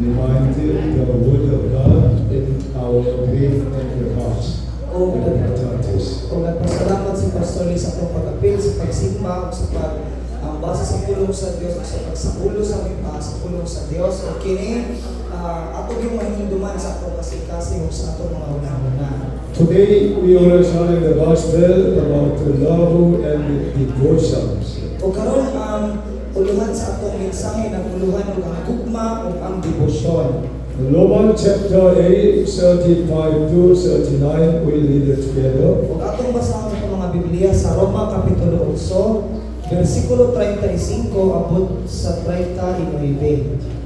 reminded the word of God in our faith and your hearts. O Importantes. nagpasalamat si Pastor Lee sa itong pag-apil, sa pagsimba, sa base sa pulong sa Diyos, sa pagsapulo sa pulong sa Diyos. O kini, ato yung mahinduman sa atong kasing-kasing o sa atong mga una-una. Today we are sharing the gospel about the love and the devotions. O karon ang uluhan sa atong mensahe na uluhan o ang gugma o ang debosyon. Romans chapter 8, 35 to 39, we read it together. O atong basahan sa mga Biblia sa Roma Kapitulo 8, versikulo 35 abot sa 39.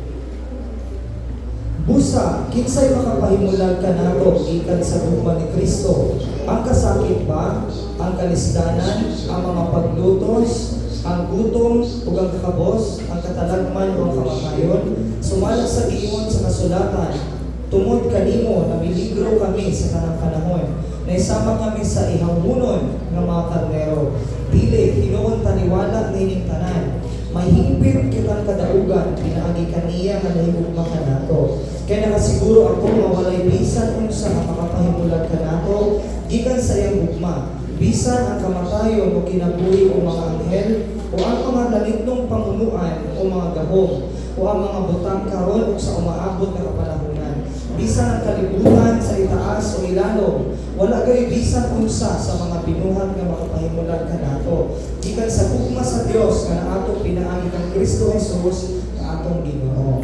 Busa, kinsay makapahimulan ka nato ikan sa gugma ni Kristo? Ang kasakit ba? Ang kalisdanan? Ang mga paglutos? Ang gutom o ang kakabos? Ang katalagman o ang kamakayon? Sumala sa giingon sa kasulatan, tungod kanimo na miligro kami sa kanang panahon. Naisama kami sa ihamunon ng mga karnero. Dili, hinuon taniwala nining tanan. May hingpit kitang kadaugan, pinaagi kaniya nga nahigugma ka nato. Kaya nakasiguro ako mawalay bisan unsa nga makapahimulan ka nato, gikan sa iyang gugma. Bisan ang kamatayon o kinabuhi o mga anghel, o ang mga lalitnong pamunuan o mga gahom, o ang mga butang karon o sa umaabot na kapanahunan. Bisan ang kalibutan sa itaas o ilalom, wala gay bisan unsa sa mga binuhat nga makapahimulan ka nato. Gikan sa gugma sa Dios nga naato pinaagi kang Kristo Jesus nga atong Ginoo.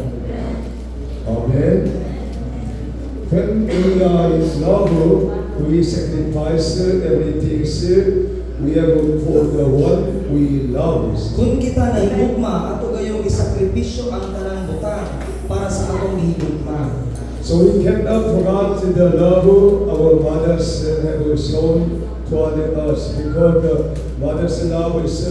Amen. When we are in love, we sacrifice everything we have for the one we love. Kung kita na higugma, ato gayong isakripisyo ang tanang butang para sa atong higugma. So we cannot forget the love our mothers have shown toward us, because the mother's love is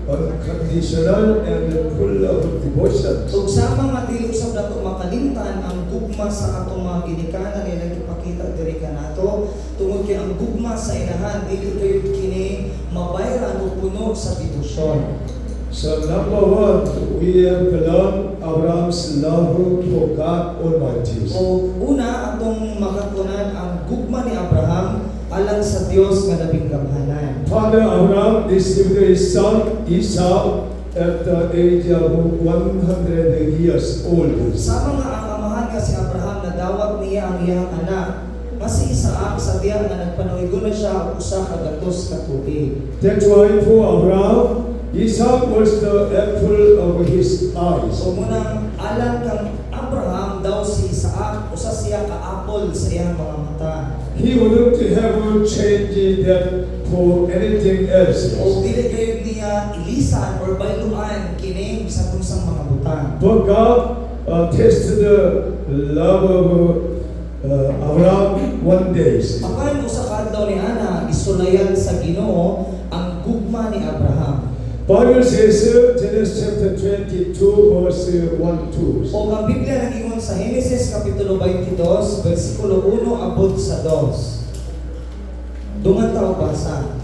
unconditional and full of devotion. So sama nga dili usab nato makalimtan ang gugma sa atong mga ginikanan nga nagipakita diri kanato, tungod kay ang gugma sa inahan dili kayo kini mabayran o puno sa debosyon. So number one, we have learned Abraham's love for God Almighty. O una atong makatunan ang gugma ni Abraham alang sa Dios nga labing gamhanan. Father Abraham received his son Esau at the age of 100 years old. Sama nga ang amahan nga si Abraham nadawat niya ang iyang anak nga si Isaac sa diya nga nagpanawigon na siya og usa ka gatos ka tuig. That's why for Abraham, Esau was the apple of his eyes. So munang alam kang Abraham daw si Isaac usa siya ka apple sa iyang mga mata. He wouldn't have changed that for anything else. O dili kayo niya ilisan or bayluan kini bisan unsang mga butang. But God tested the love of Abraham one day. Apan usa ka adlaw ni ana isulayan sa Ginoo ang gugma ni Abraham. Bible says, Genesis chapter 22, verse 1, 2. O ang Biblia nag-ingon sa Genesis Kapitulo 22, versikulo 1 abot sa 2. Dungan tao basa.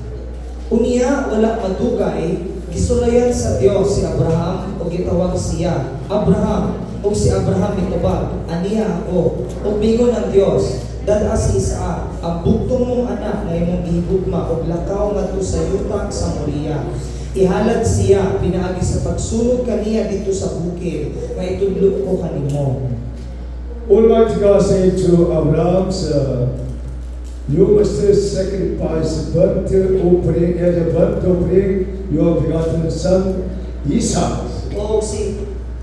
Unya wala madugay, gisulayan sa Dios si Abraham o gitawag siya Abraham, o si Abraham mitubag, aniya ako, o bingon ang Dios, dada si Isaac, ang bugtong mong anak na imong gihigugma og lakaw ngadto sa yuta sa Moria. Ihalad siya pinaagi sa pagsunod kaniya dito sa bukid nga itudlo ko kanimo. Almighty God said to Abraham, you must sacrifice burnt offering as a burnt offering your begotten son Isaac. O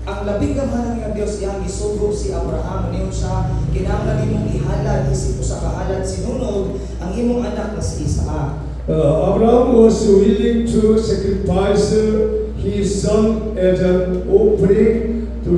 ang labing gamhanan nga Dios iyang gisugo si Abraham niyon siya kinahanglan nimong ihalad isip usa ka halad sinunog ang imong anak nga si Isaac. Abraham was willing to sacrifice his son as an offering to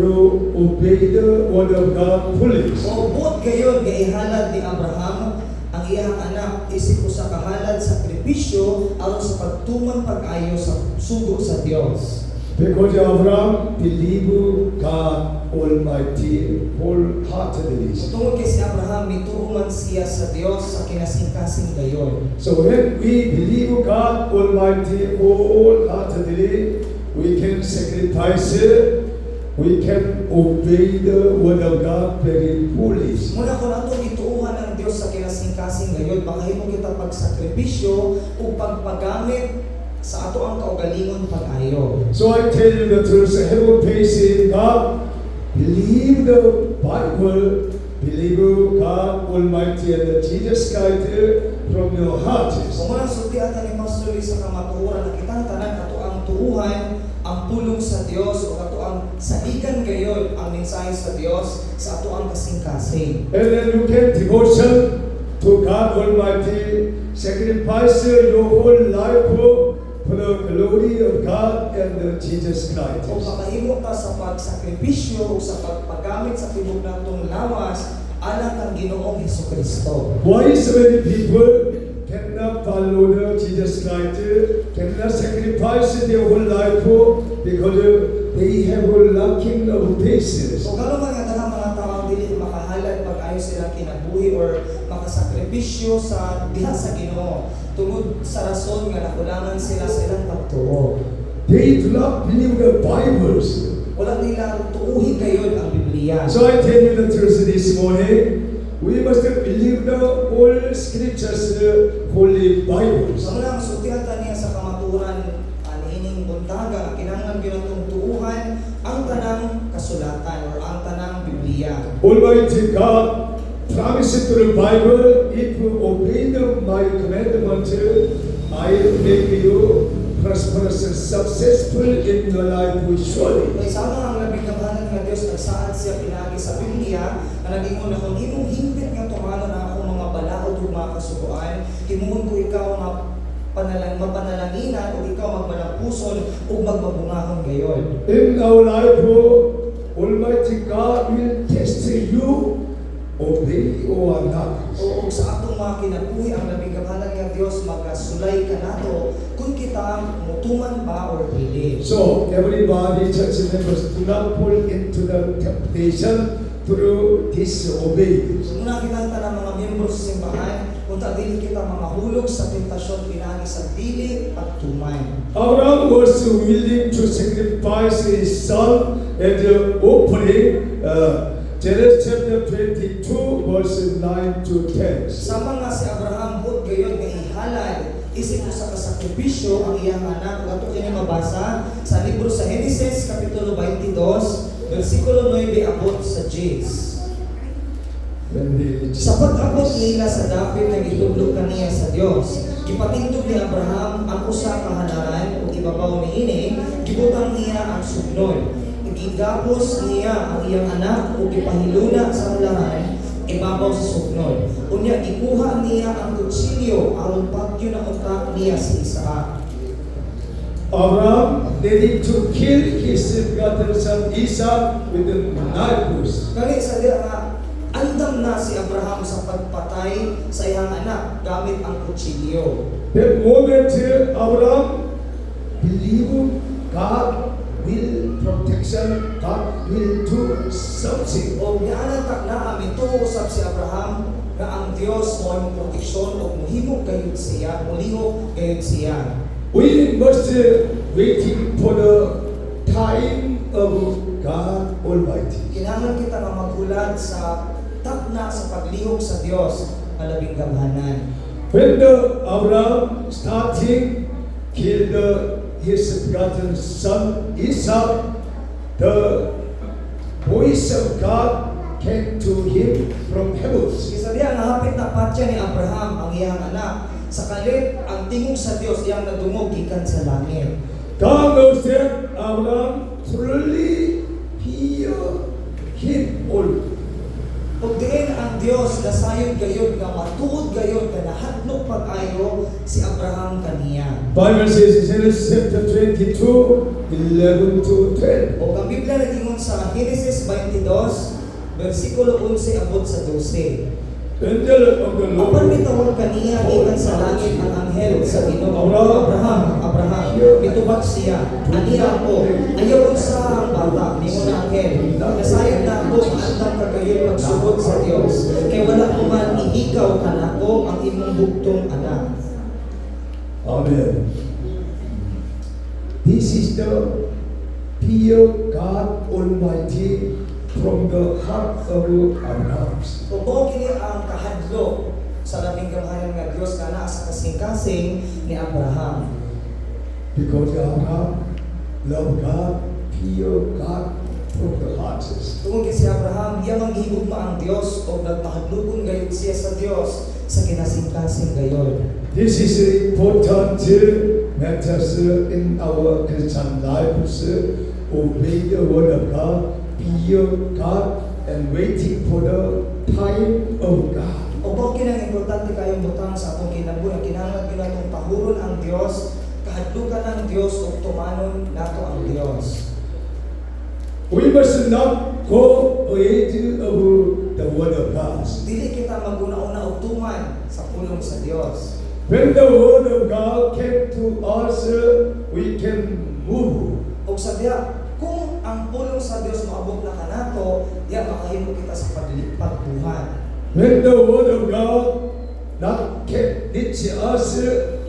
obey the word of God fully. O buot gayon nga ihalad ni Abraham ang iyang anak isip usa ka halad sakripisyo aron sa pagtuman pag-ayo sa sugo sa Dios. Because Abraham believed God Almighty wholeheartedly. Tungod kay si Abraham mituman siya sa Dios sa kinasing-kasing gayon. So when we believe God Almighty wholeheartedly, we can sacrifice it, we can obey the word of God very fully. Muna kung ato gituuhan ng Dios sa kinasing-kasing ngayon, makahimo kita pagsakripisyo o pagpagamit sa ato ang kaugalingon pag-ayo. So I tell you the truth, have a faith in God, believe the Bible, believe God Almighty and Jesus Christ from your heart. Kung muna sultihan ni Pastor Luis sa kamatuoran na kitang tanan ato ang tuuhan, ang pulong sa Dios o ato ang saligan gayon ang mensahe sa Dios sa ato ang kasing-kasing. And then you can devotion to God Almighty, sacrifice your whole life for the glory of God and Jesus Christ. Kung makahimo ka sa pagsakripisyo o sa pagpagamit sa tibok natong lawas alang kang Ginoong Hesukristo. Why so many people cannot follow the Jesus Christ, cannot sacrifice their whole life because they have a lacking of patience. Kung gano'n mga tanang mga tao dili makahalad pag-ayo sila kinabuhi or makasakripisyo sa diha sa Ginoo tungod sa rason nga nakulangan sila sa ilang pagtuo. They do not believe the Bibles. Wala nila tuuhin gayon ang Biblia. So I tell you the truth this morning. We must believe the whole scriptures, the Holy Bibles. Sa muna masultihan niya sa kamaturan anining buntaga kinahanglan ginatong tuuhan ang tanang kasulatan or ang tanang Biblia. Almighty God promised to the Bible, if you obey my commandment, I will make you prosperous and successful in your life surely. Kaya sama ang labing kabahanan nga Diyos nagsaad siya pinagi sa Biblia na naging una kung imong hingpit nga tumalo na ako mga balaod o mga kasubuan, himuon ko ikaw nga mapanalanginan o ikaw magmanapuson o magmabungahon gayon. In our life, Almighty God will test you, obey or not. O sa atong mga kinabuhi ang labing kabahanan nga Diyos magasulay ka nato kung kita mutuman ba or dili. So, everybody, church members, do not fall into the temptation through disobey. So muna kita ng mga miyembro sa simbahan, kung dili kita mga hulog sa tentasyon pinagi sa dili pagtuman. Abraham was willing to sacrifice his son as an offering. Genesis chapter 22, verses 9 to 10. Sama nga si Abraham hud gayon nga ihalad isip mo sa kasakripisyo ang iyang anak. Ato kini mabasa sa libro sa Genesis kapitulo 22, versikulo 9 abot sa 10. Sa pag-abot nila sa dapit na gitudlo kaniya sa Dios, gipatindog ni Abraham ang usa ka hanaran ug ibabaw niini, gibutang niya ang sugnod. Gigapos niya ang iyang anak ug gipahiluna sa halaran ibabaw sa sugnod. Unya gikuha niya ang kutsilyo aron pagyo na utak niya si Isaac. Abraham needed to kill his begotten son Isaac with a knife. Kani sa diha nga andam na si Abraham sa pagpatay sa iyang anak gamit ang kutsilyo. That moment, Abraham believed God will protection, God will do something. O niana tak na amito usab si Abraham nga ang Dios mo ang proteksyon o muhimo gayud siya, mulihok gayud siya. We must waiting for the time of God Almighty. Kinahanglan kita nga maghulat sa takna sa paglihok sa Dios nga labing gamhanan. When the Abraham starting killed his begotten son Isaac, the voice of God came to him from heaven. Isa diya nga hapit na patya ni Abraham ang iyang anak. Sa kalit ang tingog sa Dios iyang nadungog gikan sa langit. God knows that Abraham truly feared him all. Ug diin ang Dios nasayod gayud nga matuod gayud nga nahadlok pag-ayo si Abraham kaniya. Bible says in Genesis chapter 22, 11 to 10. O ang Biblia nagingon sa Genesis 22, versikulo 11 abot sa 12. Angel of the Apan Lord. mitawag kaniya gikan sa langit ang anghel sa Ginoo. Abraham, Abraham, mitubag siya. Aniya ako, ayaw sa ang bata nimo na anghel. Nasayod na ako andam kagayon pagsugod sa Dios. Kay wala ko man ihikaw kanako ang imong bugtong anak. Amen. This is the fear God Almighty God of Abraham. Ug mao kini ang kahadlok sa labing gamhanan nga Dios nga naa sa kasing-kasing ni Abraham. Because Abraham loved God, feared God from the heart. Tungod kay si Abraham, iya manghigugma ang Dios o nagmahadlokon gayud siya sa Dios sa kinasing-kasing gayod. This is important matters in our Christian life. Obey the word of God, fear God, and waiting for the time of God. O bakit ang importante kayong butang sa atong kinabuhi, kinahanglan ginatong pahuron ang Dios, kahadlukan ang Dios ug tumanon nato ang Dios. We must not go away of the word of God. Dili kita maguna-una og tuman sa pulong sa Dios. When the word of God came to us, we can move. Og sa diha, kung ang pulong sa Dios maabot na kanato, diya makahimo kita sa pagbuhat. When the word of God not can reach us,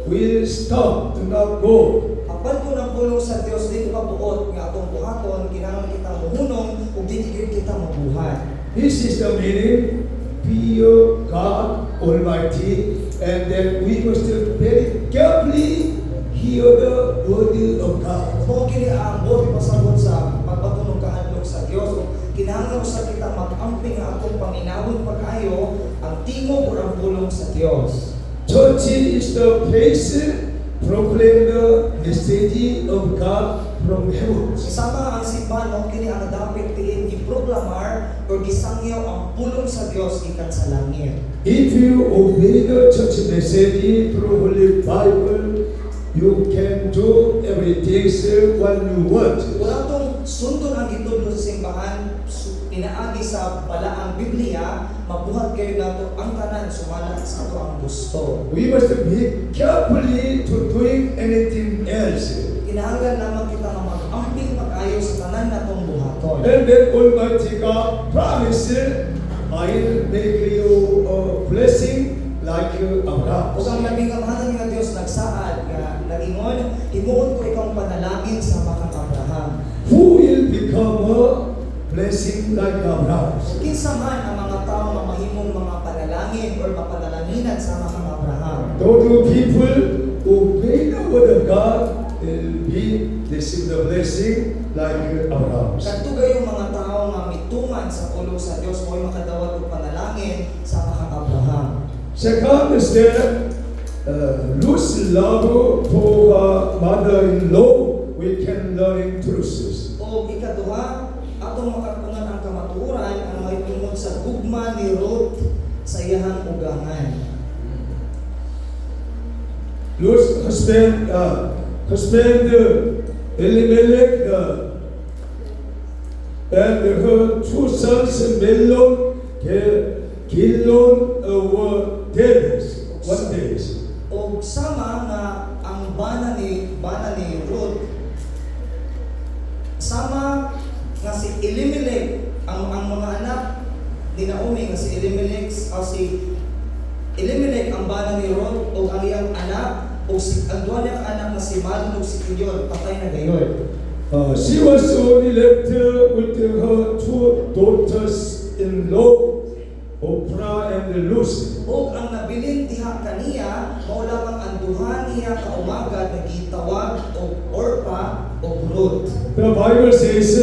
we stop, do not go. Apan kung ang pulong sa Dios dili pabuot nga atong buhaton, kinahanglan kita mohunong ug dili kita mabuhat. This is the meaning, fear God Almighty, and then we must very carefully hear the word of God. Kung kini ang buhi pasabot sa pagpatunog kahadlok sa Dios, kinahanglan sa kita mag-amping nga atong paminawon pag-ayo ang tingog o ang pulong sa Dios. Church is the place proclaim the message of God from heaven. Isama ang simbahan mo kini ang dapat tiin giproklamar o gisangyaw ang pulong sa Dios gikan sa langit. If you obey the church message through Holy Bible, you can do everything what you want. Kung atong sundon ang gitudlo sa simbahan, pinaagi sa balaang Biblia, mabuhat kayo nato ang tanan sumala sa ato ang gusto. We must be carefully to doing anything else. Kinahanglan naman kita nga mag-amping pag-ayo sa tanan natong buhaton. And then Almighty God promised, I'll make you a blessing like Abraham. Ug ang labing kamahatan nga Dios nagsaad nga nagingon, himuon ko ikaw panalangin sa makang Abraham. Who will become a blessing like Abraham? Kinsa man ang mga tao nga mahimong mga panalangin or mapanalanginan sa makang Abraham. Those people obey the word of God will be receive the blessing like Abraham. Kadto gayong mga tao nga mituman sa pulong sa Dios mo'y makadawat og panalangin sa makang Abraham. Second is that Ruth's love for her mother-in-law, we can learn truths. O ikaduha, atong makakungan ang kamatuoran ang mahitungod sa gugma ni Ruth sa iyahang ugangan. Ruth's husband Elimelech and her two sons Melon, Kilon were dead one day. O sama nga ang bana ni Ruth, sama nga si Elimelech, ang mga anak ni Naomi nga si Elimelech ang bana ni Ruth o ang iyang anak o ang duha niyang anak na si Malon o si Kilyon, patay na gayon. She was only left with her two daughters-in-law, Oprah and Lucy. O ang nabilin diha kaniya, maulamang ang duha niya kaumaga nagitawag o Orpa o Ruth. The Bible says,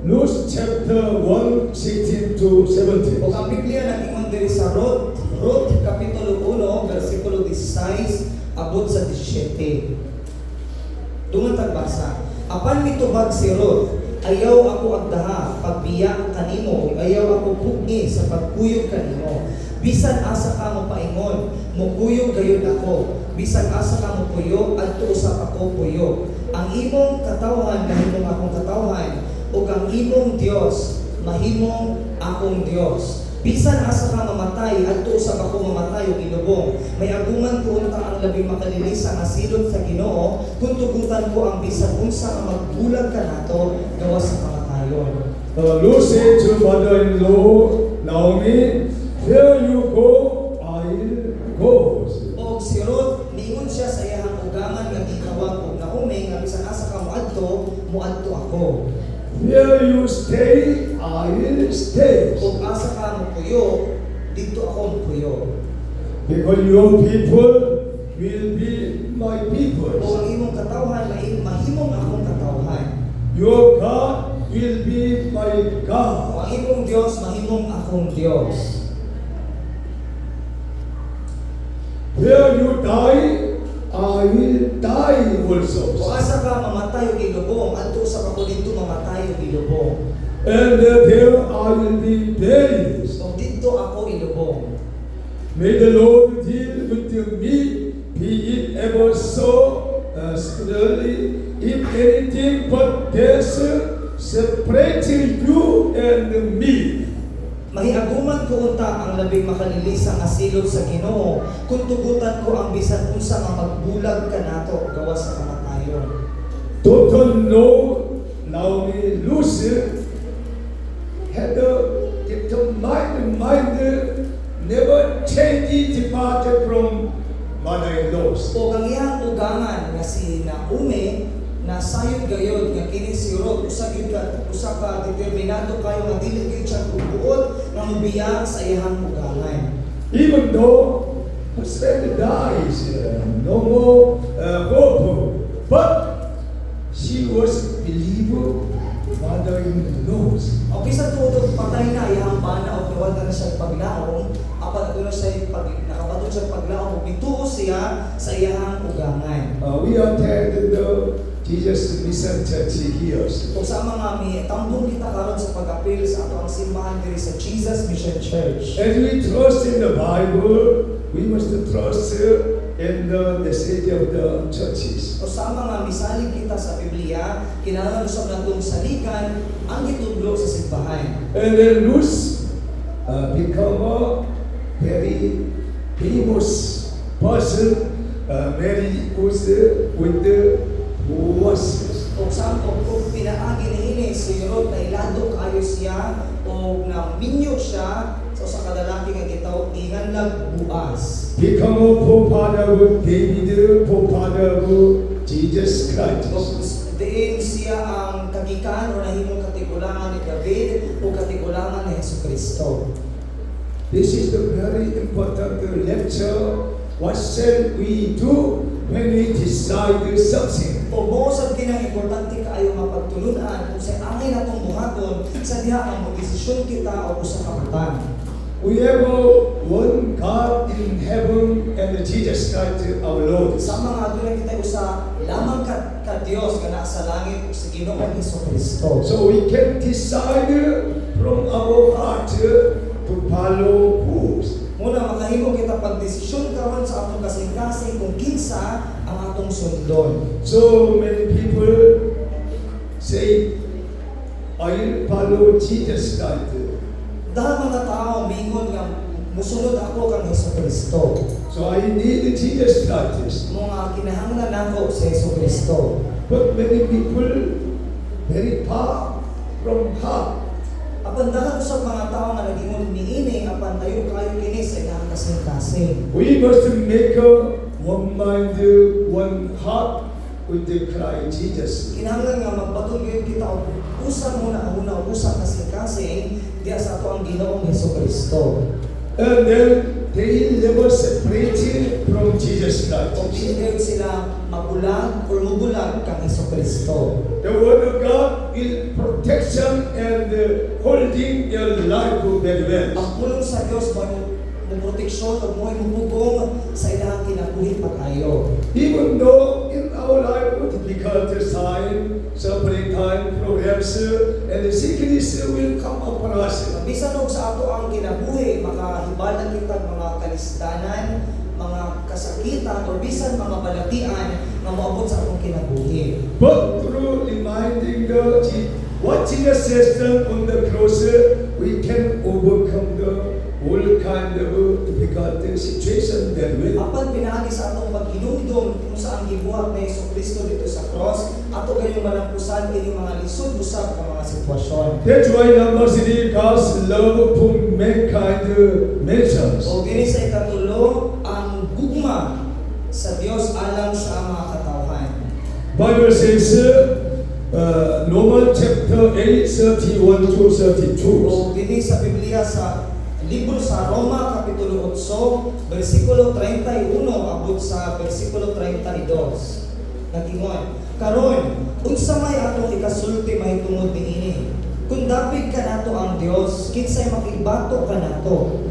Luke chapter 1, 16 to 17. O ang Biblia nag-ingon diri sa Ruth kapitulo 1, versikulo 16, abot sa 17. Dungan tagbasa. Apan mitubag si Ruth, ayaw ako agdaha pagbiya kanimo, ayaw ako pugni sa pagkuyog kanimo. Bisan asa ka mo paingon, mukuyog gayud ako. Bisan asa ka mo puyo, adto usab ako puyo. Ang imong katawhan mahimong akong katawhan, ug ang imong Dios mahimong akong Dios. Bisan asa ka mamatay, adto usab ako mamatay ug ilubong. May aguman ko unta ang labing makalilisa nga silot sa Ginoo, kung tugutan ko ang bisan unsa nga magbulag kanato gawas sa kamatayon. Ruth said to mother-in-law Naomi, "Where you go, I'll go." O si Ruth, niingon siya sa iyang ugangan nga gitawag og Naomi nga bisan asa ka muadto ako. Where you stay, I will stay. Kung asa ka mo puyo, dito ako puyo. Because your people will be my O people. ang imong katawhan, mahimong akong katawhan. Your God will be my O God. ang imong Diyos, mahimong akong Diyos. Where you die, I will die O also. asa ka mamatay o ilubong, adto sa ako dito mamatay o ilubong. And there I will be buried. O dito ako ilubong. May the Lord deal with me, be it ever so severely, if anything but death separating you and me. Mahiaguman ko unta ang labing makalilisang asilod sa Ginoo, kung tugutan ko ang bisan unsa nga magbulag ka nato gawas sa kamatayon. Don't know now me lose had the mind never changed departed from mother-in-laws. O ang iyang ugangan nga si Naomi, na sayod gayod nga kini si Ruth, usa ka determinado kayo nga dili gyud siya kubuot nga mobiyang sa iyang ugangan. Even though husband dies, no more hope, but she was believer, mother-in-laws. O bisan tuod patay na iyang bana o tuwad na siya paglaom, apan aduna siya nakabaton siya paglaom ug mituo siya sa iyang ugangan. We attended the Jesus Mission Church here. Kung sa mga tambong kita karon sa pag-apil sa ato ang simbahan diri sa Jesus Mission Church. As we trust in the Bible, we must trust in the message of the churches. O sa mga misalig kita sa Biblia, kinahanglan usab natong saligan ang gitudlo sa simbahan. And then Ruth become a very famous person. Mary was with the was. Kung saan kung pinaagi ni si Ruth na ilado kayo siya o na minyo siya sa kadalaki nga gitawtingan lag buas. Become a forefather of David, forefather of Jesus Christ. Diin siya ang kagikan o nahimong katigulangan ni David o katigulangan ni Jesucristo. This is the very important lecture. What shall we do when we decide something? O buosab kinang importante kaayo nga pagtulunan kung sa angay natong buhaton sa diha ang desisyon kita o usa ka butang. We have one God in heaven and Jesus Christ our Lord. Sa mga dunay kita usa lamang ka Dios nga naa sa langit ug sa Ginoong Hesukristo. So we can decide from our heart to follow who. Muna makahimo kita pagdesisyon karon sa atong kasing-kasing kung kinsa ang atong sundon. So many people say, I follow Jesus Christ. Dahil mga tao mingon nga musunod ako kang Hesukristo. So I need Jesus Christ. Mga kinahanglan nako sa Hesukristo. But many people very far from heart. Apan dahil sa mga tao nga nagingon miini apan tayo kayo kini sa ilang kasing-kasing. We must make one mind, one heart with the Christ Jesus. Kinahanglan nga magbaton gyud kita og usa muna usa kasing-kasing diya sa ato ang Ginoong Hesukristo. And then they never separated from Jesus Kung Christ. hindi sila mabulag o mubulag kang Hesukristo. The word of God is protection and holding your life very well. Ang pulong sa Dios mo proteksyon o mo mupugong sa ilang kinabuhi pag-ayo. Even though in our life difficult time, suffering time, problems, and the sickness will come upon us. Bisan og sa ato ang kinabuhi, makahibalan kita mga kalisdanan, mga kasakitan, o bisan mga balatian na moabot sa atong kinabuhi. But through reminding watching the system on the cross, we can overcome the all kind of difficult situation that way. Apan pinaagi sa atong paghinumdum kung saan gibuhat ni Jesucristo dito sa cross, ato gayong malampusan kini mga lisod usab ka mga sitwasyon. That's why number 3 God's love for mankind mentions. O diri sa ikatulo, ang gugma sa Dios alang sa mga katawhan. Bible says, Romans chapter 8, 31 to 32. O dili sa Biblia sa libro sa Roma kapitulo 8 bersikulo 31 abot sa bersikulo 32. Nagingon, karon unsa may atong ikasulti mahitungod niini? Kung dapig ka nato ang Dios, kinsay makibato ka nato?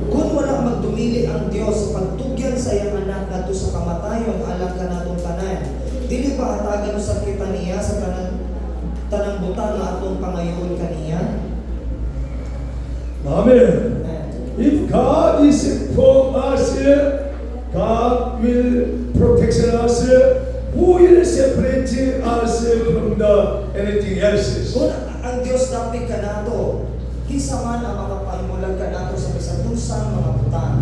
Kung wala magdumili ang Dios sa pagtugyan sa iyang anak nato sa kamatayon alang kanatong tanan, dili ba hatagan sa kita niya sa tanang butang nga atong pangayoon kaniya? Amen. If God is for us, God will protect us. Who will separate us from the anything else? Kung ang Dios dapig ka nato, kinsa man ang makapahimulan ka nato sa bisan unsang mga butang.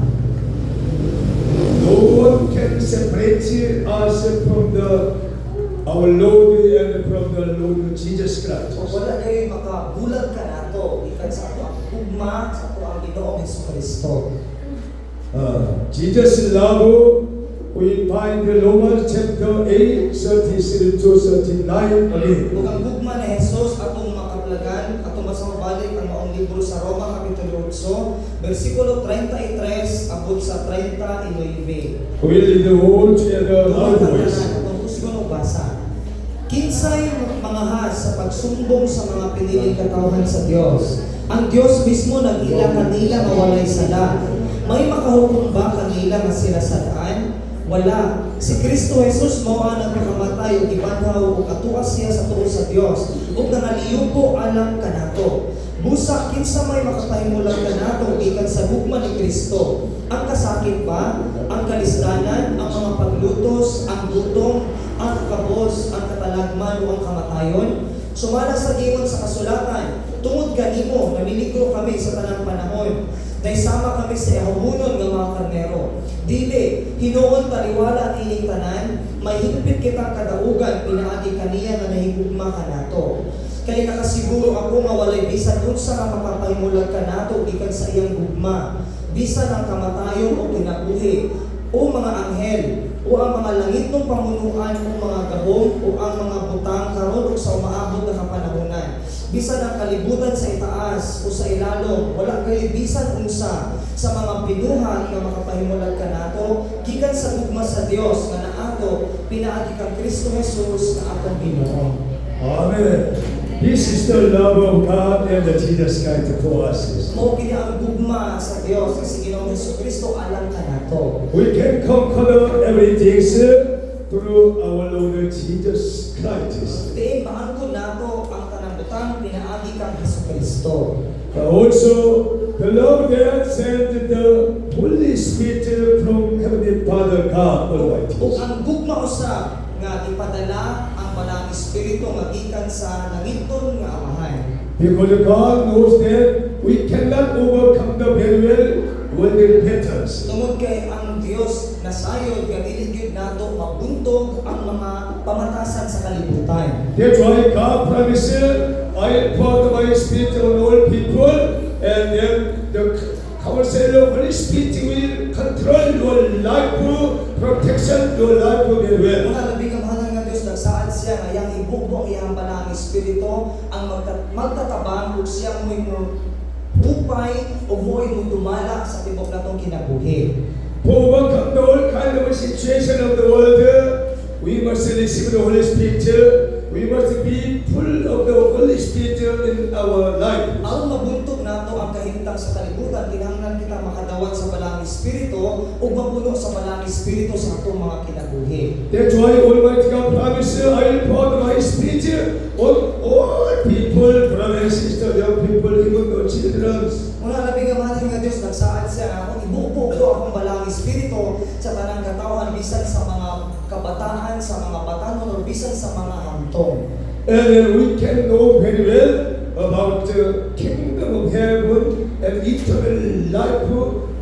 No one can separate us from our Lord and from the Lord Jesus Christ. O wala kayo makabulag ka nato, ikan sa ato ang ugma, sa ato ang Ginoong Jesucristo. Jesus' love, we find in Romans chapter 8, 33 to 39 again. Kung ang ugma ni Jesus atong makablagan, atong masambalik ang maong libro sa Roma kapitulo 8, bersikulo 33 abot sa 39. We'll read the whole together loud voice. Atong kusgon og basa. Kinsay mangahas sa pagsumbong sa mga piniling katawhan sa Dios. Ang Dios mismo nag-ila kanila nga walay sala. May makahukom ba kanila nga sila sadaan? Wala. Si Kristo Jesus mao ang nagpakamatay ug gibanhaw ug atuas siya sa tuo sa Dios ug nangaliyuko alang kanato. Busa kinsa may makapahimulang kanato gikan sa gugma ni Kristo. Ang kasakit ba, ang kalisdanan, ang mga paglutos, ang gutom, ang kakabos, ang katalagman o ang kamatayon. Sumala sa giwon sa kasulatan, tungod kanimo namiligro kami sa tanang panahon. Naisama kami sa ihamunon ng mga karnero. Dili, hinuon taliwala at ining tanan, may higpit kitang kadaugan, pinaagi kaniya na nahigugma ka nato. Kaya nakasiguro ako nga walay bisan unsa nga mapapahimulan ka nato gikan sa iyang gugma. Bisan ang kamatayon o kinabuhi, o mga anghel, o ang mga langit ng pamunuan, o mga gabong, o ang mga butang karon o sa umaabot na kapanahonan. Bisan ang kalibutan sa itaas o sa ilalom, wala kayo bisan unsa sa mga pinuha nga makapahimulan ka nato, gikan sa gugma sa Dios nga naato pinaagi kang Kristo Jesus na atong Ginoo. Amen. This is the love of God and the Jesus Christ for us. Mo kini ang gugma sa Dios kasi Ginoong Jesucristo alang ka nato. We can conquer everything through our Lord Jesus Christ. Diin maangkon nato ang tanang butang pinaagi kang Jesucristo. Also, the Lord God sent the Holy Spirit from Heavenly Father God Almighty. Ug ang gugma usab nga ipadala ang Malang Espiritu nga gikan sa nangiton nga Amahan. Because God knows that we cannot overcome the very well when it repentance. Tungod kay ang Dios nasayod nga dili gyud nato mabuntog ang mga pamatasan sa kalibutan. That's why God promised, I pour my Spirit on all people, and then the Counselor Holy Spirit will control your life, protection your life very well. Mga labing ang mahal nga Dios nagsaad siya nga iyang ibugbo ang iyang Malang Espiritu ang magtatabang ug siya mo upay o mo'y mo dumala sa tibok natong kinabuhi. To overcome the whole kind of situation of the world, we must receive the Holy Spirit. We must be full of the Holy Spirit in our life. Ang mabuntog nato ang kahintang sa kalibutan, kinahanglan kita makadawat sa Malang Espiritu ug mapuno sa Malang Espiritu sa atong mga kinabuhi. That's why Almighty God promised, I will pour my Spirit on all people, brothers and sisters, young people, even the children. Muna labing ang mahal nga Dios nagsaad siya nga akong ibubuo ko akong Malang Espiritu sa tanang katawhan bisan sa mga kabataan, sa mga batanon o bisan sa mga hamtong. And then we can know very well about the kingdom of heaven and eternal life.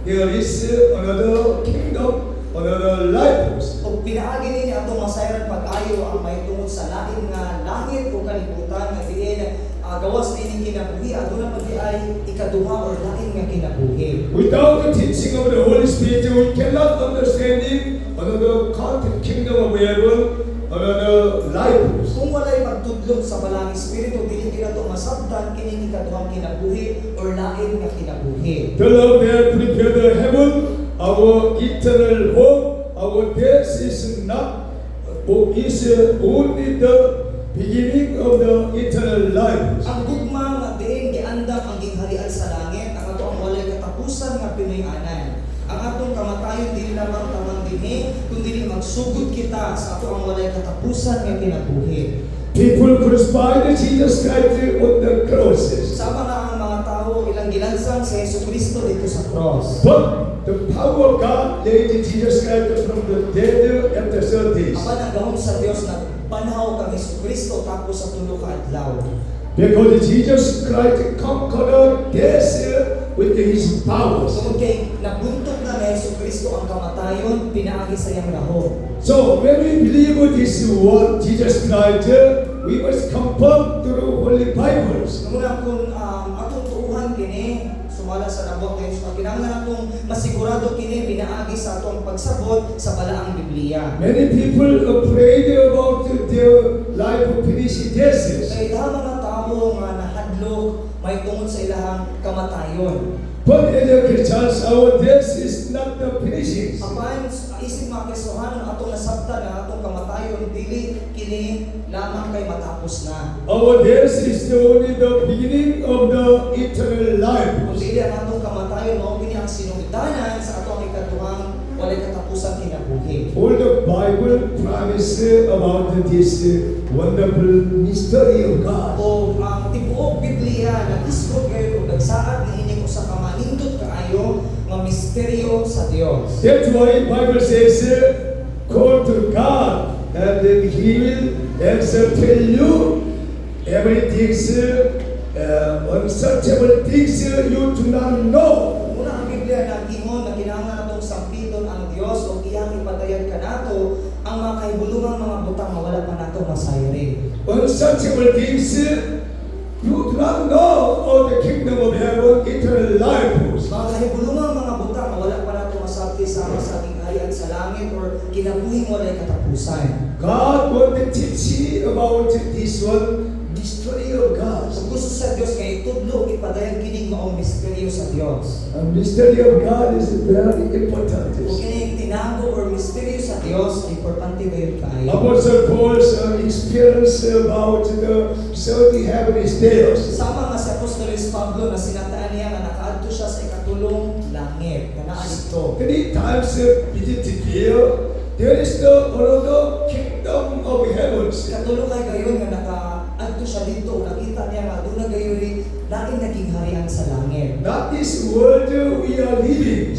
There is another kingdom, another life. Ug pinaagi nini atong masayran pag-ayo ang mahitungod sa lain nga langit o kalibutan nga diin gawas nining kinabuhi aduna pa di ay ikaduha or lain nga kinabuhi. Without the teaching of the Holy Spirit, we cannot understand another content kingdom of heaven, another life. Kung walay pagtudlo nakahadlok sa balang espiritu dili kita to masabtan kini ikaduhang kinabuhi or lain nga kinabuhi. Beloved, there prepare the heaven, our eternal home. Our death is not, is only the beginning of the eternal life. Ang gugma nga diin giandam ang gingharian sa langit, ang ato ang walay katapusan nga Pinoy-anan. Ang atong kamatayon dili lamang tamang dinhi, kundi magsugod kita sa ato ang walay katapusan nga kinabuhi. People crucified Jesus Christ on the crosses. Sama nga ang mga tao ilang gilansang si Jesucristo dito sa cross. But the power of God raised Jesus Christ from the dead after 3 days. Apan ang gahom sa Dios na banhaw kang Jesucristo tapos sa tulo ka adlaw. Because Jesus Christ conquered death with his power. Tungod kay nabuntog na ni Jesucristo ang kamatayon, pinaagi sa iyang gahom. So when we believe this word Jesus Christ, we must confirm through Holy Bibles. Ngunang kung atong tuuhan kini, sumala sa nabot kayo, kinahanglan atong masigurado kini pinaagi sa atong pagsabot sa balaang Biblia. Many people afraid about their life of finishing death. Kay daha mga tao nga nahadlok may tungod sa ilahang kamatayon. But as a Christians, our death is not the finishing. Apan isip mga Kristohanon atong nasabtan na atong kamatayon dili kini lamang kay matapos na. Our death is only the beginning of the eternal life. Kung dili ang atong kamatayon mao kini ang sinugdanan sa atong ikaduhang walay katapusang kinabuhi. All the Bible promises about this wonderful mystery of God. O ang tibuok Biblia nagisgot kayo kung nagsaad ni ining usa ka manindot kaayo nga misteryo sa Dios. That's why Bible says, call to God, and then He will answer tell you everything, unsearchable things you do not know. Muna ang Biblia nag-ingon na kinahanglan natong sampiton ang Dios o iyang ipadayon kanato ang mga kahibulungang mga butang nga wala pa nato masayri. Unsearchable things you do not know of the kingdom of heaven, eternal life. Mga kahibulungang mga butang nga wala pa nato masabti sama sa ating ayat sa langit or kinabuhing walay katapusan. God want to teach you about this one mystery of God. Kung gusto sa Dios kay tudlo ipadayon kining maong misteryo sa Dios. A mystery of God is very important. Kung kining tinago or misteryo sa Dios, importante gayon kaayo. Apostle Paul's experience about the 30 heavenly stairs. Sama nga si Apostolos Pablo na sinataan niya nga nakaadto siya sa ikatulong langit. Kanaan ito. Many times visited here, there is the another kingdom of heavens. Katulong kay gayon nga nakaadto siya dito. Nakita niya nga doon na gayon lain naging harian sa langit. Not this world we are living.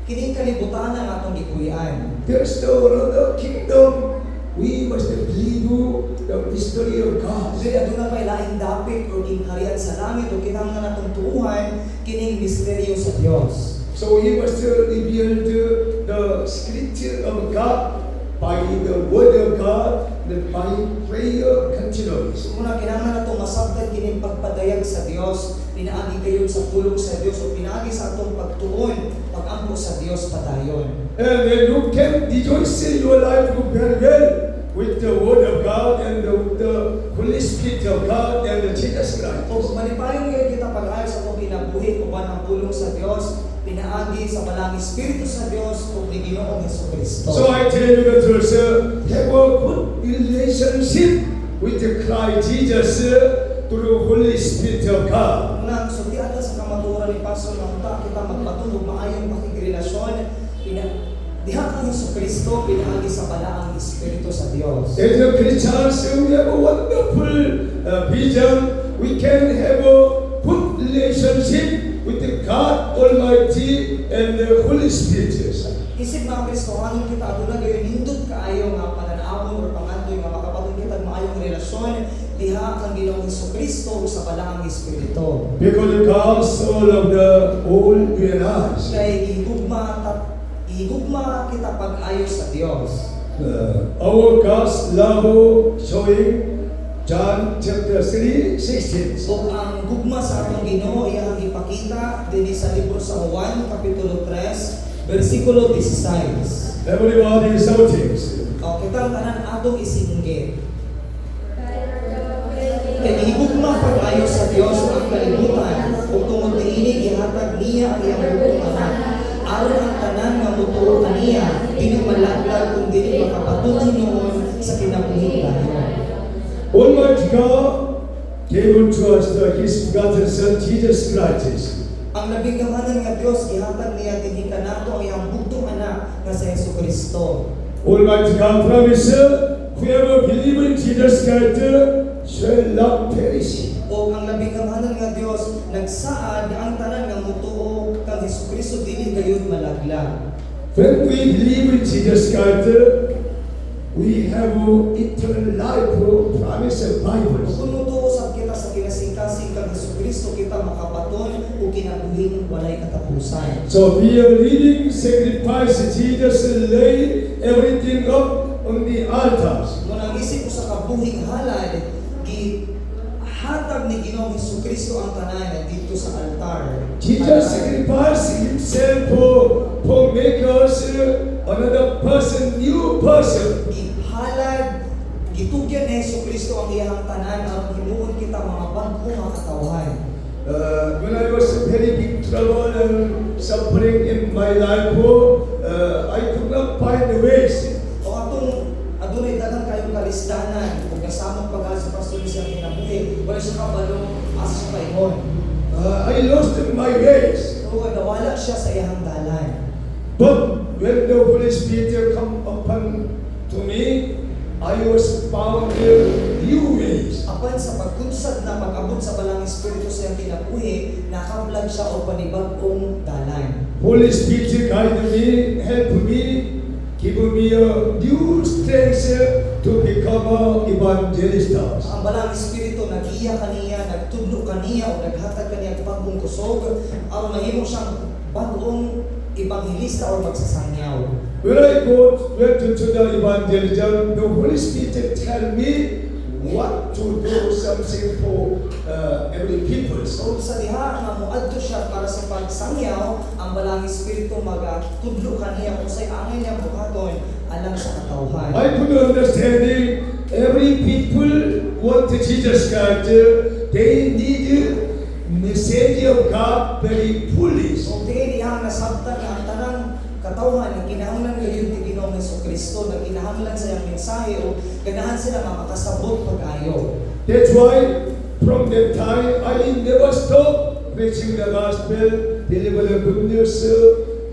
Kining kalibutan ang atong gikuyan. There is the another kingdom. We must believe the mystery of God. Dili adto na may laing dapit o gingharian sa langit o kinahanglan natong tuuhan kining misteryo sa Dios. So we must reveal the scripture of God by the word of God and by prayer continually. So muna kinahanglan natong masabtan kining pagpadayag sa Dios, pinaagi kayo sa pulong sa Dios o pinaagi sa atong pagtuon, pag-ampo sa Dios padayon. And then you can rejoice in your life very well with the word of God and the Holy Spirit of God and Jesus Christ. O manipayong ngayon kita pag-ayos sa atong kinabuhi uban ang pulong sa Dios, pinaagi sa balang Espiritu sa Dios o ni Ginoong Jesucristo. So I tell you the truth, have a good relationship with the Christ Jesus through Holy Spirit of God. Unang sutian sa kamatuoran ni Pastor na unta kita magpatunog maayong pakigrelasyon diha kang Jesucristo pinaagi sa balaang Espiritu sa Dios. As a Christians, we have a wonderful vision. We can have a good relationship with the God Almighty and the Holy Spirit. Isip mga Kristohanon kita aduna gayon nindot kaayo nga pananawon or pangandoy nga makapatun kita maayong relasyon diha kang Ginoong Jesucristo sa balaang Espiritu. Because God so loved the whole universe. Kay igugma kita pag-ayo sa Dios. Our God's love showing John chapter 3:16. So ang gugma sa atong Ginoo iyang ipakita dinhi sa libro sa Juan kapitulo 3 bersikulo 16. Everybody shouting. O kitang tanan atong isinggit. Kay gihigugma pag-ayo sa Dios ang kalibutan ug tungod niini gihatag niya ang iyang bugtong anak. Aron ang tanan nga mutuo kaniya dili malaglag kung dili makapatuloy noon sa kinabuhi dayon. Almighty God gave unto us His begotten Son, Jesus Christ. Ang labing gamanan nga Dios gihatag niya dinhi kanato ang iyang bugtong anak nga sa Hesukristo. Almighty God promised, whoever believes in Jesus Christ shall not perish. O ang labing gamanan nga Dios nagsaad ang tanan nga mutuo kang Hesukristo dili gayud malaglag. When we believe in Jesus Christ, we have eternal life promised in Bible. Kung mutuo sa kita sa kinasingkasing kang Hesukristo kita makapaton o kinabuhing walay katapusan. So we are living sacrifice. Jesus laid everything up on the altars. Kung ang isip ko sa kabuhing halad, hatag ni Ginoong Hesukristo ang tanan dito sa altar. Jesus sacrificed himself for make us another person, new person. Halad, gitugyan ni Hesukristo ang iyang tanan aron himuon kita mga bagong mga katawhan. When I was in very big trouble and suffering in my life, I could not find the ways. O atong adunay daghang kayong kalisdanan ug kasamang pag sa pastor siya kinabuhi, wala siya kabalo asa sa paingon. I lost my ways. O nawala siya sa iyang dalan. But when the Holy Spirit come upon to me, I was found new ways. Apan sa pagkunsad na pag-abot sa balang Espiritu sa iyang kinabuhi, nakablag siya o panibagong dalan. Holy Spirit guide me, help me, give me a new strength to become an evangelist. Ang balang Espiritu nag-iya kaniya, nagtudlo kaniya o naghatag kaniya og bagong kusog aron mahimo siyang bagong ebanghilista o magsasangyaw. When I went to the evangelism, the Holy Spirit tell me what to do something for every people. So sa diha nga moadto siya para sa pagsangyaw, ang balang Espiritu magatudlo kaniya kung say angay niya buhaton alang sa katawhan. I could understanding every people want Jesus Christ. They need message of God very fully. So diin iyang nasabtan nga ang tanang katawhan nga kinahanglan gayon ti Ginoong Hesukristo, nga kinahanglan sa iyang mensahe o ganahan sila nga makasabot pag-ayo. That's why from that time I never stop preaching the gospel, deliver the good news to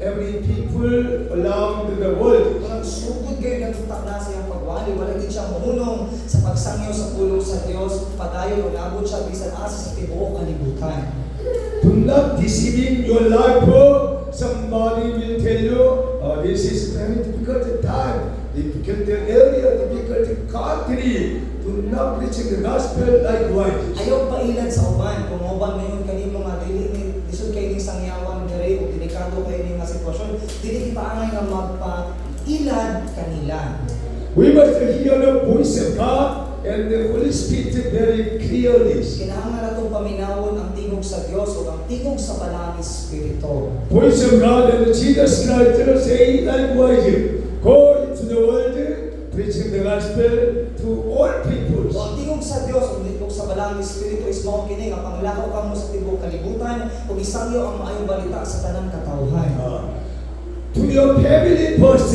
every people around the world. Walang sugod kayo nagtutak na sa iyang pagwali, wala din siya mahunong sa pagsangyaw sa pulong sa Dios, padayon o nabot siya bisan asa sa tibuok kalibutan. Do not deceiving your life. Somebody will tell you, this is very difficult time, difficult area, difficult country. Do not preach the gospel likewise. Ayaw pailan sa uban, kung uban ngayon kanimo nga dili ni lisod kay ning sangyawan dire o delikado kay ning nga sitwasyon, dili kita angay nga magpailad kanila. We must hear the voice of God and the Holy Spirit very clearly. Kinahanglan natong paminawon ang tingog sa Dios o ang tingog sa balang Espiritu. Voice of God and Jesus Christ say likewise, go into the world, preaching the gospel to all people. O ang tingog sa Dios o ang tingog sa balang Espiritu is mao kini nga panglakaw kamo sa tibuok kalibutan ug isangyo ang maayong balita sa tanang katawhan. To your family first,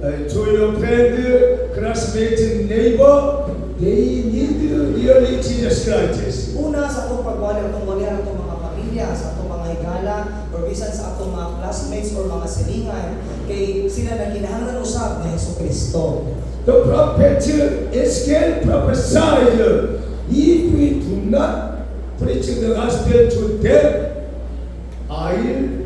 to your friend, classmate, neighbor, they need really Jesus Christ. Una sa atong pagwali atong walihan atong mga pamilya, sa atong mga higala, or bisan sa atong mga classmates or mga silingan, kay sila na kinahanglan usab ni Hesukristo. The prophet Ezekiel prophesied, if we do not preach the gospel to them, I'll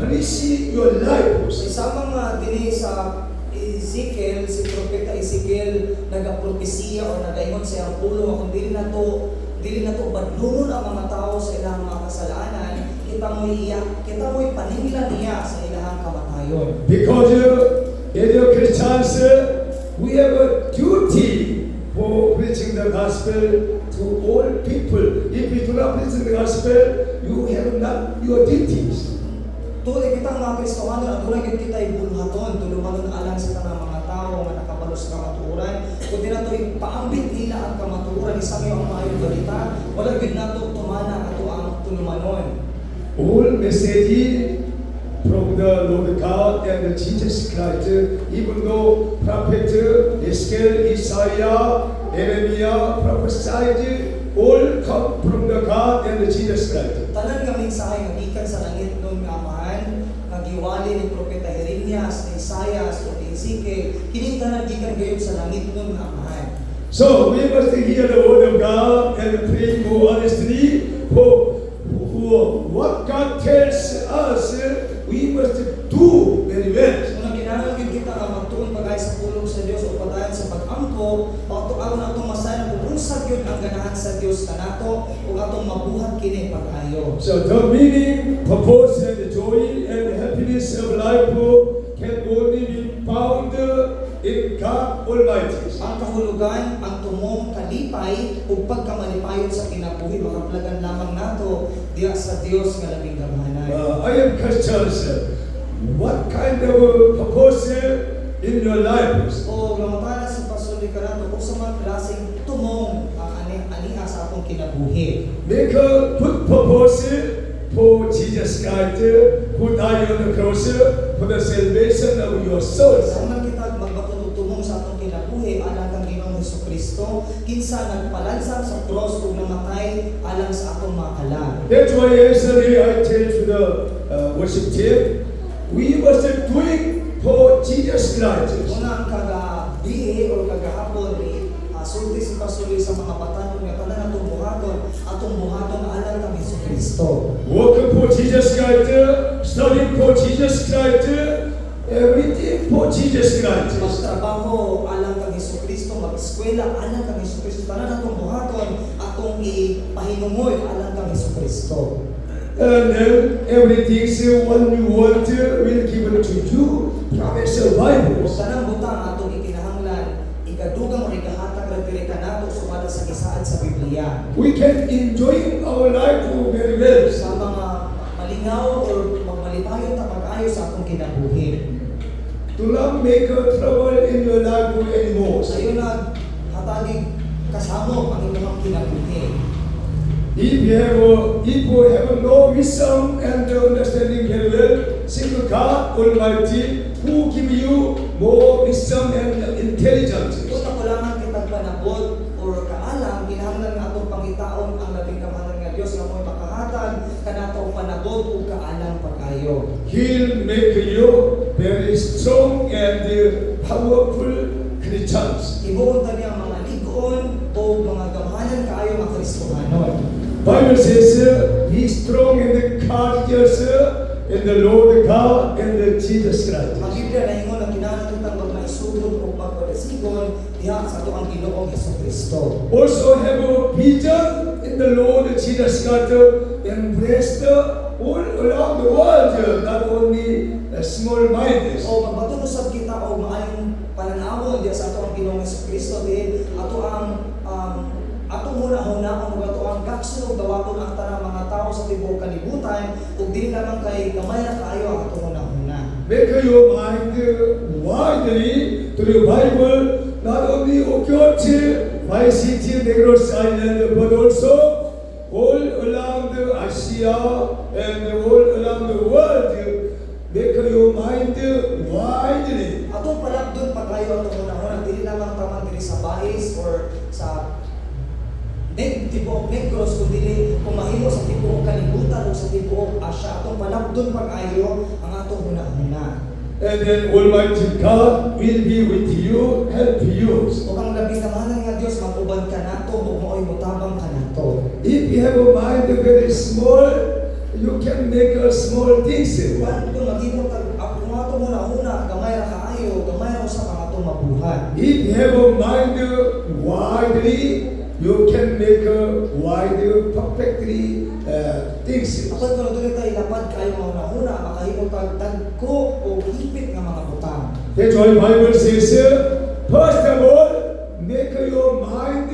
punish your life. Sa mga dinhi sa Ezekiel, si propeta Ezekiel nagapropesiya o nagaingon sa iyang pulo kung dili na to badlungon ang mga tao sa ilang mga kasalanan, kita mo'y paninglan niya sa ilang kamatayon. Because as Christians, we have a duty for preaching the gospel to all people. If we do not preach the gospel, you have not your duties. Tuloy kita mga Kristohanon, ang tulad kita ibulhaton, tulumanon alang sa tanang mga tao nga nakabalo sa kamatuoran. Kung na ito ipaambit nila ang kamatuoran, isang iyo ang maayong balita, wala gid nato tumana ato ang tulumanon. All message from the Lord God and Jesus Christ, even though prophet Ezekiel, Isaiah, Jeremiah prophesied, all come from the God and Jesus Christ. Tanan nga mensahe nga gikan sa langit nun nga amahan, nga giwali ni propeta Jeremias, ni Isaias, o ni Ezekiel, kini tanan gikan gayon sa langit nun nga amahan. So we must hear the word of God and pray more honestly for what God tells us. We must do very well. Kung kinahanglan kita nga magtuon pag-ay sa pulong sa Dios o padayon sa pag-angko, pagtuon na itong masayan kung unsag yun ang ganahan sa Dios kanato o atong mabuhat kini pag-ayo. So the meaning, purpose, and the joy and happiness of life can only be found in God Almighty. Ang kahulugan, ang tumong kalipay ug pagkamalipayon sa kinabuhi makaplagan lamang nato diya sa Dios nga labing gamhanan. I am questions. What kind of purpose in your life? O lamatanan sa pasuli ka nato kung sa mga klaseng tumong aniha sa atong kinabuhi. Make a good purpose for Jesus Christ, who died on the cross for the salvation of your souls. Sa man kita magbatunong sa atong kinabuhi alang kang Ginoong Hesukristo kinsa nagpalansang sa cross ug namatay alang sa atong mga kalag. That's why yesterday I tell to the worship team, we must doing for Jesus Christ. Una ang kagabi o kagahapon ni sulti si pasuli sa mga batanon nga tanan atong buhaton alang kang Hesukristo. Working for Jesus Christ, studying for Jesus Christ, everything for Jesus Christ. Magtrabaho alang kang Hesukristo, mag-eskwela alang kang Hesukristo, tanan atong buhaton atong ipahinungod alang kang Hesukristo. And then everything what you want will give it to you. Promise of Bible. Ug tanang butang atong ikinahanglan, ikadugang o ikahatag ra diri kanato sumala sa gisaad sa Biblia. We can enjoy our life very well. Sa mga malingaw o magmalipayon ta pag-ayo sa atong kinabuhi. Do not make a trouble in your life anymore. Sayo na hatagig kasamo ang inyong kinabuhi. If you have no wisdom and understanding very well, seek God Almighty who give you more wisdom and intelligence. Kung nakulangan kitang panabot o kaalam, kinahanglan nga atong pangitaon ang labing kamahalan nga Dios nga mo'y makahatag kanato panabot o kaalam pag-ayo. He'll make you very strong and powerful Christians. Ibuon ta niya mga ligon o mga gamahanan kaayo nga Kristohanon. Bible says, be strong in the courageous in the Lord God and the Jesus Christ. Ang Biblia na ingon na kinahanglan kitang magmaisugod o pagpalasigon diha sa ato ang Ginoong Hesukristo. Also have a vision in the Lord Jesus Christ and bless all around the world, not only small minds. O magbatunusab kita o maayong pananawon diha sa ato ang Ginoong Hesukristo din ato ang atong hunahunahon ug ato ang gakso gawaton ang tanang mga tao sa tibuok kalibutan ug dili lamang kay gamay ra kaayo ang atong hunahuna. Make your mind widely to the Bible, not only occurred by city Negros Island, but also all around Asia and all around the world. Make your mind widely. Atong palabdon pagayo atong hunahuna dili lamang taman diri sa Bahis or sa tibuok Negros kundi kung mahimo sa tibuok kalibutan o sa tibuok Asia atong palabdon pag-ayo ang atong hunahuna. And then Almighty God will be with you, help you. O ang labing kamahalan nga Dios mag-uban ka nato ug maoy mutabang ka nato. If you have a mind very small, you can make a small things. Kung maghimo kag kung ato hunahuna gamay ra kaayo, gamay ra sa mga atong mabuhat. If you have a mind widely, you can make a wide, perfectly things. Kapag kung doon tayo lapad kayo mga hunahuna, makahimo kag dagko o hipit nga mga butang. That's why Bible says, first of all, make your mind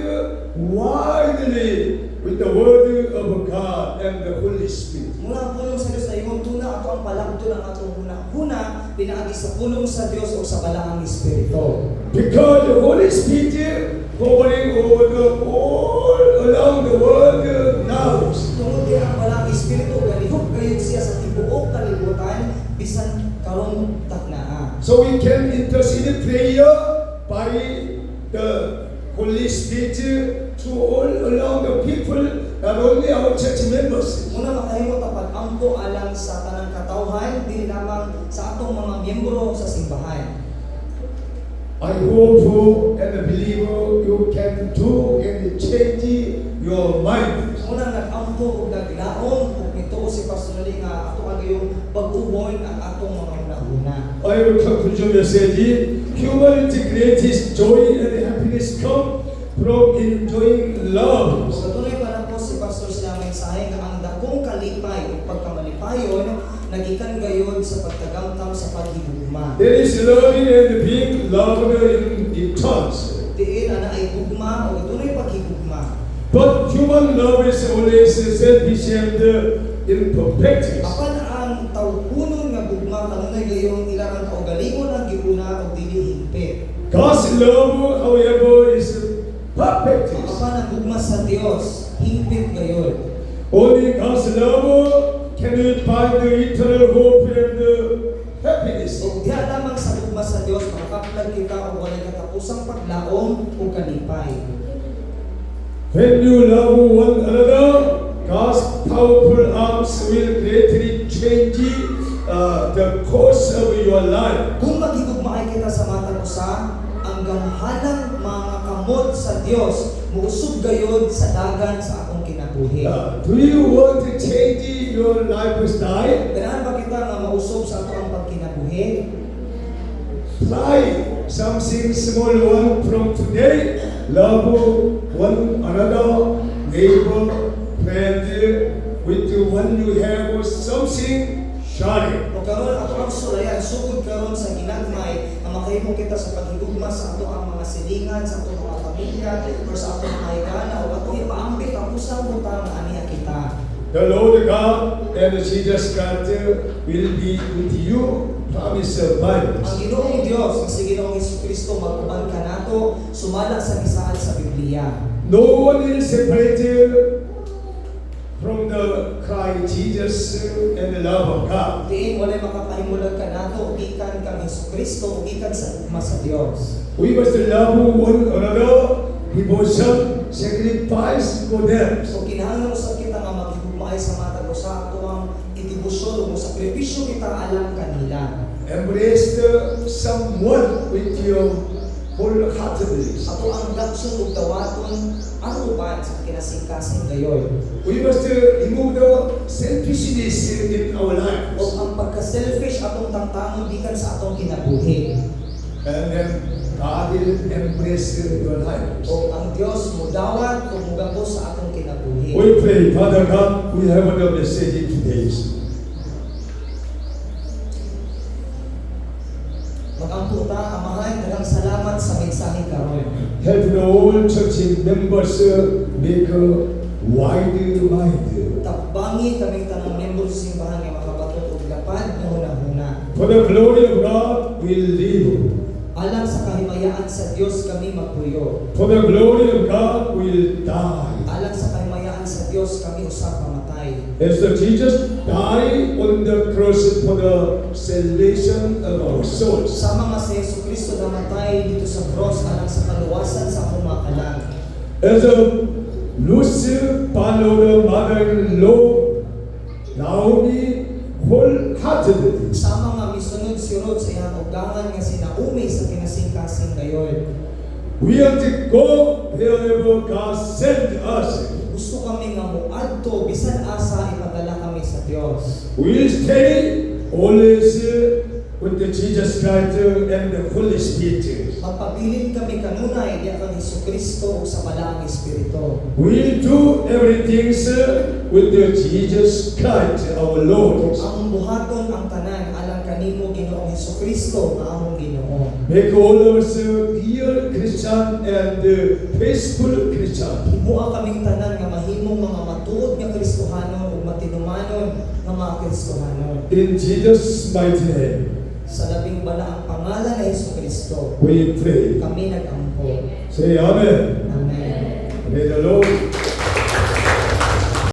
widely with the word of God and the Holy Spirit. Mula ang pulong sa Dios na imong tuna ato ang palagdo ng atong huna pinaagi sa pulong sa Dios o sa balaang espiritu. Because the Holy Spirit hovering over the all along the world now. Tungod kay ang balaang espiritu galihok kayo siya sa tibuok kalibutan bisan karong taknaa. So we can intercede prayer by the Holy Spirit to all along the people, not only our church members. Muna makahimo tapag ampo alang sa tanang katawhan dili lamang sa atong mga miyembro sa simbahan. I hope and believe you can do and change your mind. Muna nag-ampo ug naglaom ug nituo si Pastor Lee nga ato kagayong pag-ubon ang atong mga una-una. I will conclude message. Humanity's greatest joy and happiness come from enjoying love. Sa tunay pa na po si Pastor siya mensahe nga ang dakong kalipay ug pagkamalipayon nagikan gayon sa pagtagamtam sa paghigugma. There is loving and being loved in tongues. Diin ana ay gugma o tunay paghigugma. But human love is always selfish and imperfect. Apan ang tawpunon nga gugma kanunay gayon ilang kaugalingon ang giuna og dili hingpit. God's love, however, is perfect. Apan ang gugma sa Dios hingpit gayon. Only God's love can we find the eternal hope and happiness. Ug diha lamang sa gugma sa Dios makakaplag kita og walay katapusang paglaom ug kalipay. When you love one another, God's powerful arms will greatly change the course of your life. Kung maghigugmaay kita sa matag usa, ang gamhalang mga kamot sa Dios muusog gayud sa dagan sa akong kinabuhi. Do you want to change your lifestyle? Ganahan ba kita nga mausog sa ato ang pagkinabuhi? Try something small one from today. Love one another, neighbor, friend, with the one you have something sharing. O karon ato ang sulayan sugod karon sa ginagmay nga makahimo kita sa paghigugma sa ato ang mga silingan sa ato mga pamilya or sa ato mga igana o ato ipaambit ang usang butang nga aniya kita. The Lord God and Jesus Christ will be with you. Promise of Bible. Ang Ginoong Dios, ang si Ginoong Jesucristo mag-uban ka nato sumala sa gisaad sa Biblia. No one is separated from the Christ Jesus and the love of God. Diin walay makapahimulag ka nato gikan kang Jesucristo ug gikan sa ugma sa Dios. We must love one another, devotion, sacrifice for them. So kinahanglan usab kita nga maghigugmaay sa matag usa ato ang itibusyon ug sakripisyo kita alang kanila. Embrace someone with your wholeheartedness. Ato ang dakson ug dawaton ang uban sa kinasingkasing gayon. We must remove the selfishness in our lives. O ang pagka-selfish atong tangtangon gikan sa atong kinabuhi. And then God will embrace your lives. O ang Dios mudawat ug mugapos sa atong kinabuhi. We pray, Father God, we have a message today. Magampo ta, Amahan, daghang salamat sa mensahe karon. Help the whole church members make a wide mind. Takbangi kaming tanang miyembro sa simbahan nga makabatot og lapad nga hunahuna. For the glory of God will live. Alang sa kahimayaan sa Dios kami magpuyo. For the glory of God will die. Alang sa kahimayaan sa Dios kami usab mamatay. As the Jesus died on the cross for the salvation of our souls. Sama nga si Jesucristo namatay dito sa cross alang sa kaluwasan sa akong mga kalag. As a Lucy followed the mother-in-law Naomi wholeheartedly. Sama nga misunod si Ruth sa iyang ugangan nga sinaumi sa kinasingkasing gayon. We have to go wherever God sent us. Gusto kami nga muadto bisan asa ipadala kami sa Dios. We stay always with the Jesus Christ and the Holy Spirit. Magpabilin kami kanunay di kang Jesucristo ug sa balaang espiritu. We do everything with the Jesus Christ, our Lord. Ang buhaton ang tanan alang kanimo Ginoong Jesucristo nga among Ginoo. Make all of us real Christian and faithful Christian. Himuha kaming tanan nga mahimong mga matuod nga karon nga mga Kristohanon. In Jesus' mighty name, Sa labing balaang pangalan ni Hesus Kristo, we pray. kami nag-ampo. Say Amen. Amen. May the Lord